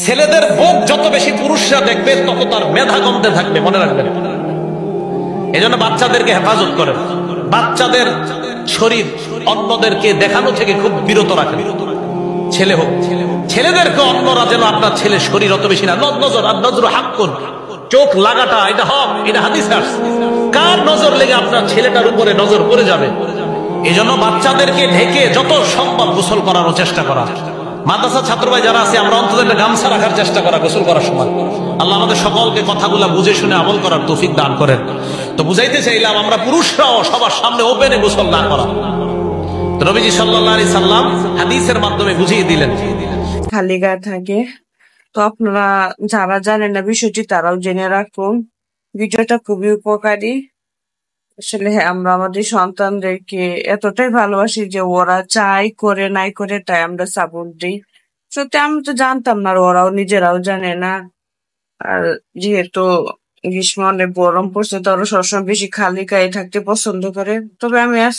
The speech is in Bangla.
ছেলেদের বুক যত বেশি পুরুষরা দেখবে তত তার মেধা কমতে থাকবে, মনে রাখবেন। এই জন্য বাচ্চাদেরকে হেফাজত করেন, বাচ্চাদের শরীর অন্যদেরকে দেখানো থেকে খুব বিরত রাখেন। ছেলে হোক, ছেলেদেরকে অন্যরা যেন আপনার ছেলে শরীর অত বেশি না। নজর আর নজর হাক্কুন, চোখ লাগাটা এটা হক, এটা হাদিসে আসছে। কার নজর লেগে আপনার ছেলেটার উপরে নজর পড়ে যাবে? এই জন্য বাচ্চাদেরকে ঢেকে যত সম্ভব গোসল করানোর চেষ্টা করা। মাদ্রাসা ছাত্র ভাই যারা আছে, আমরা অন্তত একটা গামছা রাখার চেষ্টা করা গোসল করার সময়। আল্লাহ আমাদের সকলকে কথাগুলা বুঝে শুনে আমল করার তৌফিক দান করেন। তো বুঝাইতে চাইলাম, আমরা পুরুষরাও সবার সামনে ওপেনে গোসল না করা। নবীজি সাল্লাল্লাহু আলাইহি সাল্লাম হাদিসের মাধ্যমে বুঝিয়ে দিলেন। খালি গায়ে থাকে। তো আপনারা যারা জানেন না বিষয়টি তারাও জেনে রাখুন। ভিডিওটা খুবই উপকারী। আসলে আমরা আমাদের সন্তানদেরকে এতটাই ভালোবাসি যে ওরা চাই করে নাই করে তাই আমরা সাপোর্ট দিই। সত্যি আমি তো জানতাম না, আর ওরাও নিজেরাও জানে না। আর যেহেতু গ্রীষ্ম অনেক গরম পড়ছে, তো ওরা সবসময় বেশি খালি গায়ে থাকতে পছন্দ করে। তবে আমি আজ